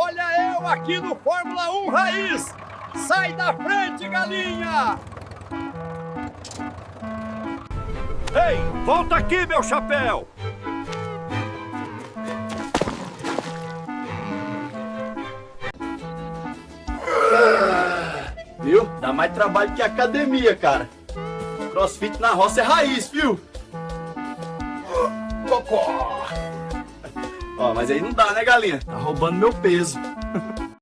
Olha eu aqui no Fórmula 1 Raiz! Sai da frente, galinha! Ei, volta aqui, meu chapéu! Viu? Dá mais trabalho que academia, cara. CrossFit na roça é raiz, viu? Cocó! Ó, mas aí não dá, né, galinha? Tá roubando meu peso.